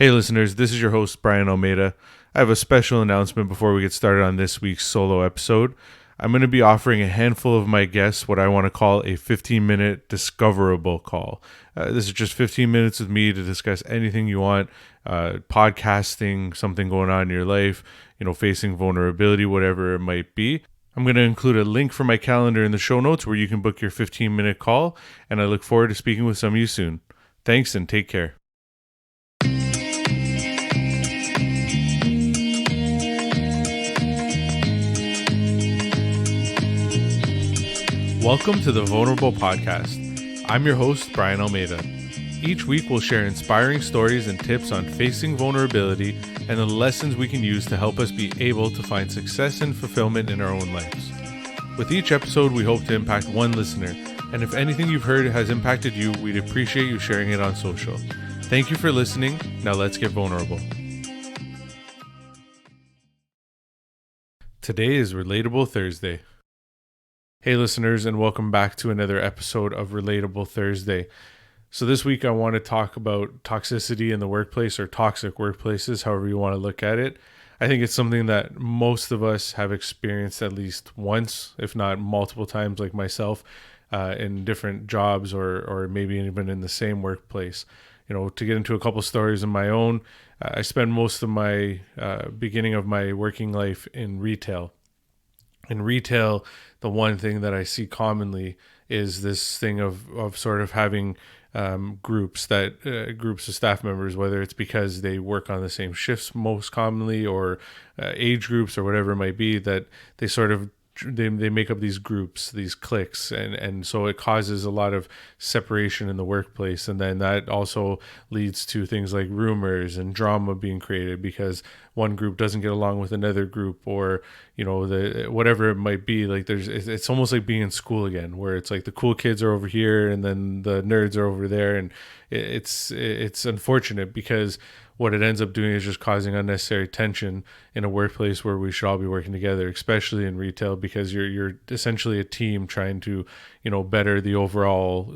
Hey listeners, this is your host Brian Almeida. I have a special announcement before we get started on this week's solo episode. I'm going to be offering a handful of my guests what I want to call a 15-minute discoverable call. This is just 15 minutes with me to discuss anything you want, podcasting, something going on in your life, facing vulnerability, whatever it might be. I'm going to include a link for my calendar in the show notes where you can book your 15-minute call, and I look forward to speaking with some of you soon. Thanks and take care. Welcome to the Vulnerable Podcast. I'm your host, Brian Almeida. Each week we'll share inspiring stories and tips on facing vulnerability and the lessons we can use to help us be able to find success and fulfillment in our own lives. With each episode, we hope to impact one listener, and if anything you've heard has impacted you, we'd appreciate you sharing it on social. Thank you for listening. Now let's get vulnerable. Today is Relatable Thursday. Hey listeners, and welcome back to another episode of Relatable Thursday. So this week I want to talk about toxicity in the workplace, or toxic workplaces, however you want to look at it. I think it's something that most of us have experienced at least once, if not multiple times, like myself, in different jobs or maybe even in the same workplace. To get into a couple stories of my own, I spent most of my beginning of my working life in retail. In retail, the one thing that I see commonly is this thing of sort of having groups of staff members, whether it's because they work on the same shifts most commonly or age groups or whatever it might be, that they sort of they make up these groups, these cliques, and so it causes a lot of separation in the workplace, and then that also leads to things like rumors and drama being created because one group doesn't get along with another group, or whatever it might be. Like it's almost like being in school again, where it's like the cool kids are over here and then the nerds are over there, and it's unfortunate because what it ends up doing is just causing unnecessary tension in a workplace where we should all be working together, especially in retail, because you're essentially a team trying to, better the overall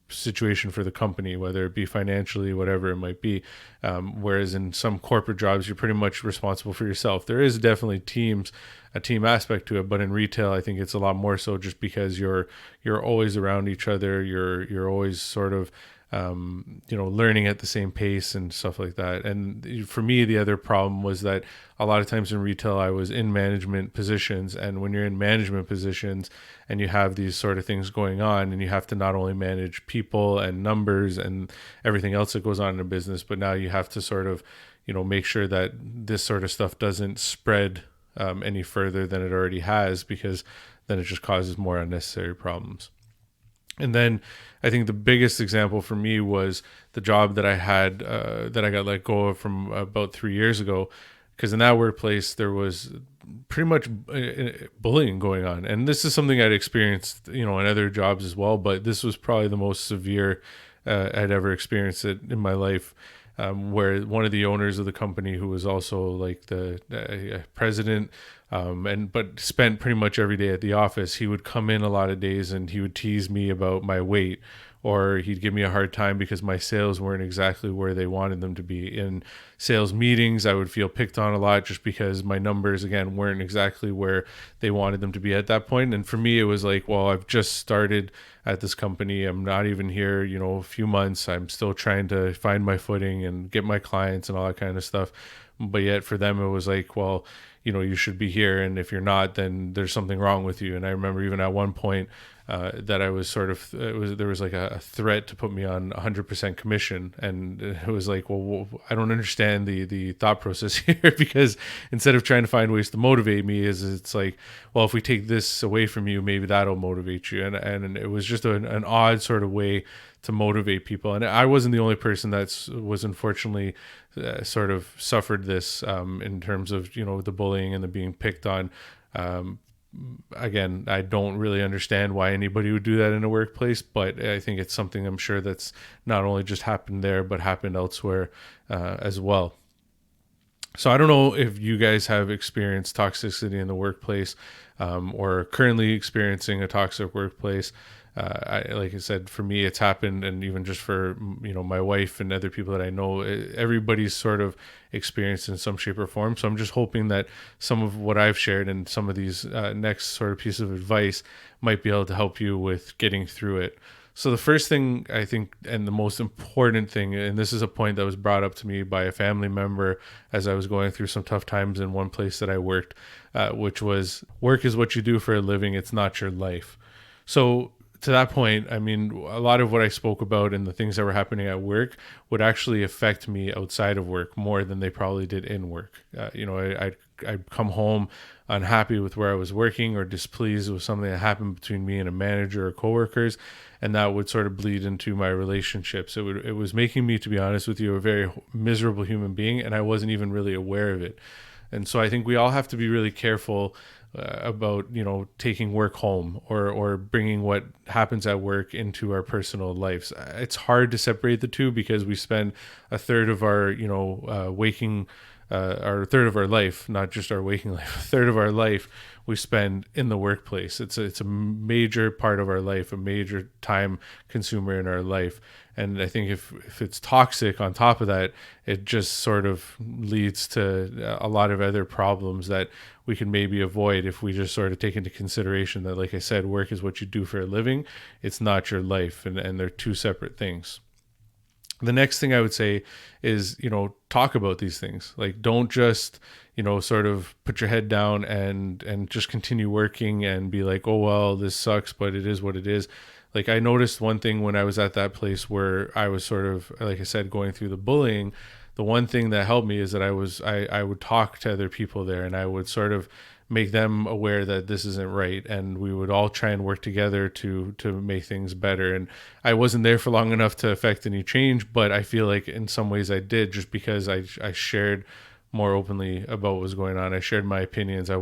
situation for the company, whether it be financially, whatever it might be. Whereas in some corporate jobs, you're pretty much responsible for yourself. There is definitely a team aspect to it, but in retail, I think it's a lot more so, just because you're always around each other. You're always sort of learning at the same pace and stuff like that. And for me, the other problem was that a lot of times in retail, I was in management positions. And when you're in management positions and you have these sort of things going on, and you have to not only manage people and numbers and everything else that goes on in a business, but now you have to sort of, make sure that this sort of stuff doesn't spread any further than it already has, because then it just causes more unnecessary problems. And then I think the biggest example for me was the job that I had that I got let go of from about 3 years ago, because in that workplace there was pretty much bullying going on. And this is something I'd experienced, in other jobs as well, but this was probably the most severe I'd ever experienced it in my life. Where one of the owners of the company, who was also like the president, but spent pretty much every day at the office, he would come in a lot of days and he would tease me about my weight, or he'd give me a hard time because my sales weren't exactly where they wanted them to be. In sales meetings, I would feel picked on a lot just because my numbers, again, weren't exactly where they wanted them to be at that point. And for me, it was like, well, I've just started at this company. I'm not even here, a few months. I'm still trying to find my footing and get my clients and all that kind of stuff. But yet for them, it was like, well, you should be here. And if you're not, then there's something wrong with you. And I remember even at one point that I was sort of, there was like a threat to put me on 100% commission. And it was like, well, I don't understand the thought process here, because instead of trying to find ways to motivate me, it's like, well, if we take this away from you, maybe that'll motivate you. And it was just an odd sort of way to motivate people. And I wasn't the only person that was unfortunately sort of suffered this in terms of, the bullying and the being picked on. Again, I don't really understand why anybody would do that in a workplace, but I think it's something I'm sure that's not only just happened there, but happened elsewhere as well. So I don't know if you guys have experienced toxicity in the workplace or currently experiencing a toxic workplace. Like I said, for me, it's happened, and even just for my wife and other people that I know, everybody's sort of experienced in some shape or form. So I'm just hoping that some of what I've shared and some of these next sort of piece of advice might be able to help you with getting through it. So the first thing I think, and the most important thing, and this is a point that was brought up to me by a family member as I was going through some tough times in one place that I worked, which was work is what you do for a living. It's not your life. So to that point, I mean, a lot of what I spoke about and the things that were happening at work would actually affect me outside of work more than they probably did in work. I'd come home unhappy with where I was working or displeased with something that happened between me and a manager or coworkers, and that would sort of bleed into my relationships. It was making me, to be honest with you, a very miserable human being, and I wasn't even really aware of it. And so I think we all have to be really careful about taking work home or bringing what happens at work into our personal lives. It's hard to separate the two because we spend a third of our waking our third of our life, not just our waking life, a third of our life we spend in the workplace. It's a major part of our life, a major time consumer in our life. And I think if it's toxic on top of that, it just sort of leads to a lot of other problems that we can maybe avoid if we just sort of take into consideration that, like I said, work is what you do for a living. It's not your life, and they're two separate things. The next thing I would say is, talk about these things. Like, don't just, sort of put your head down and just continue working and be like, oh, well, this sucks, but it is what it is. Like, I noticed one thing when I was at that place where I was sort of, like I said, going through the bullying. The one thing that helped me is that I would talk to other people there, and I would sort of make them aware that this isn't right, and we would all try and work together to make things better. And I wasn't there for long enough to affect any change, but I feel like in some ways I did, just because I shared more openly about what was going on. I shared my opinions. I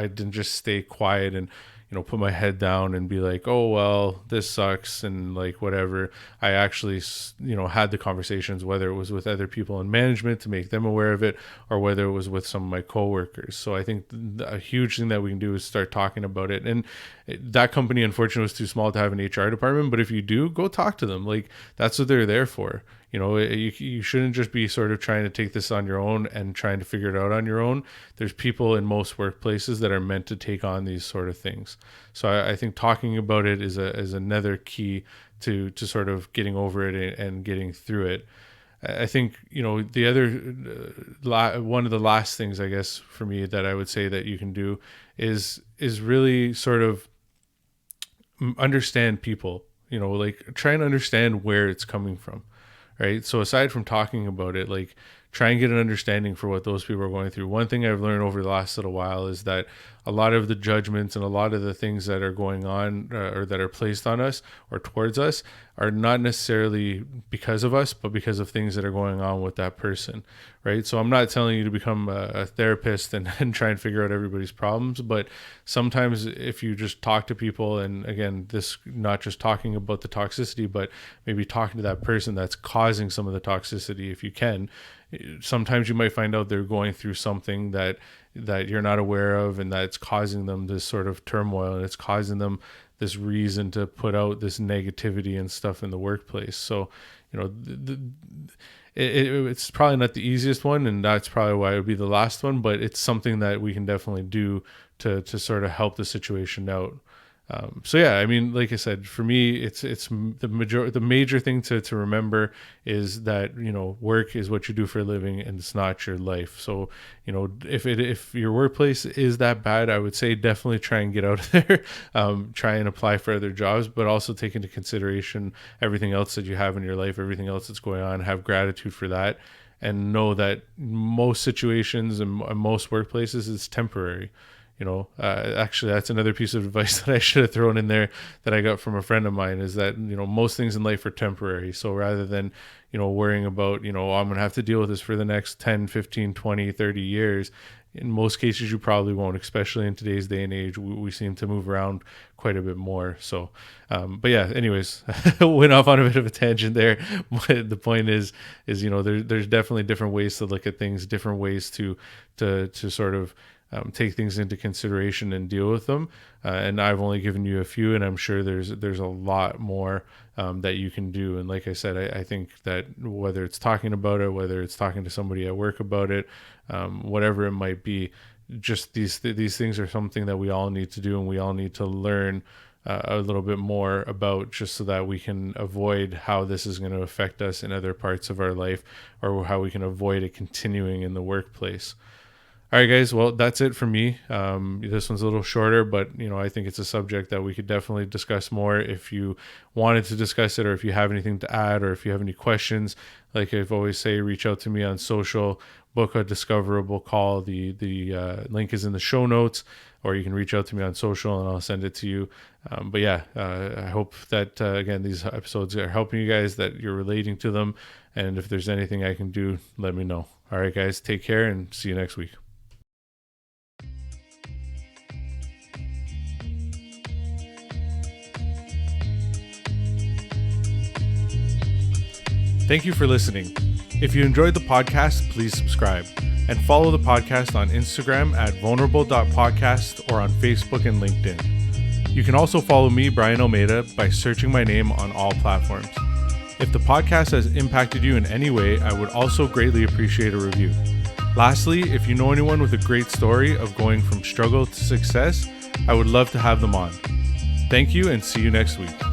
didn't just stay quiet and put my head down and be like, oh, well, this sucks and like whatever. I actually had the conversations, whether it was with other people in management to make them aware of it, or whether it was with some of my coworkers. So I think a huge thing that we can do is start talking about it. And that company, unfortunately, was too small to have an HR department, but if you do, go talk to them. Like, that's what they're there for. You shouldn't just be sort of trying to take this on your own and trying to figure it out on your own. There's people in most workplaces that are meant to take on these sort of things. So I think talking about it is another key to sort of getting over it and getting through it. I think, the other, one of the last things, I guess, for me that I would say that you can do is really sort of understand people, like try and understand where it's coming from. Right. So aside from talking about it, like, try and get an understanding for what those people are going through. One thing I've learned over the last little while is that a lot of the judgments and a lot of the things that are going on or that are placed on us or towards us are not necessarily because of us, but because of things that are going on with that person. Right. So I'm not telling you to become a therapist and try and figure out everybody's problems. But sometimes if you just talk to people, and again, this not just talking about the toxicity, but maybe talking to that person that's causing some of the toxicity, if you can, sometimes you might find out they're going through something that you're not aware of, and that's causing them this sort of turmoil, and it's causing them this reason to put out this negativity and stuff in the workplace. So, it's probably not the easiest one, and that's probably why it would be the last one, but it's something that we can definitely do to sort of help the situation out. So yeah, I mean, like I said, for me, it's the major thing to remember is that, work is what you do for a living and it's not your life. So, if your workplace is that bad, I would say definitely try and get out of there, try and apply for other jobs, but also take into consideration everything else that you have in your life, everything else that's going on, have gratitude for that, and know that most situations and most workplaces is temporary. Actually, that's another piece of advice that I should have thrown in there that I got from a friend of mine, is that, most things in life are temporary. So rather than, worrying about, oh, I'm going to have to deal with this for the next 10, 15, 20, 30 years, in most cases, you probably won't, especially in today's day and age. We seem to move around quite a bit more. So, but yeah, anyways, went off on a bit of a tangent there. But the point is, there's definitely different ways to look at things, different ways to sort of take things into consideration and deal with them. And I've only given you a few, and I'm sure there's a lot more that you can do. And like I said, I think that whether it's talking about it, whether it's talking to somebody at work about it, whatever it might be, just these things are something that we all need to do, and we all need to learn a little bit more about, just so that we can avoid how this is going to affect us in other parts of our life, or how we can avoid it continuing in the workplace. All right, guys. Well, that's it for me. This one's a little shorter, but I think it's a subject that we could definitely discuss more if you wanted to discuss it, or if you have anything to add, or if you have any questions. Like I've always say, reach out to me on social, book a discoverable call. The link is in the show notes, or you can reach out to me on social and I'll send it to you. But yeah, I hope that again, these episodes are helping you guys, that you're relating to them. And if there's anything I can do, let me know. All right, guys, take care and see you next week. Thank you for listening. If you enjoyed the podcast, please subscribe and follow the podcast on Instagram at vulnerable.podcast, or on Facebook and LinkedIn. You can also follow me, Brian Almeida, by searching my name on all platforms. If the podcast has impacted you in any way, I would also greatly appreciate a review. Lastly, if you know anyone with a great story of going from struggle to success, I would love to have them on. Thank you, and see you next week.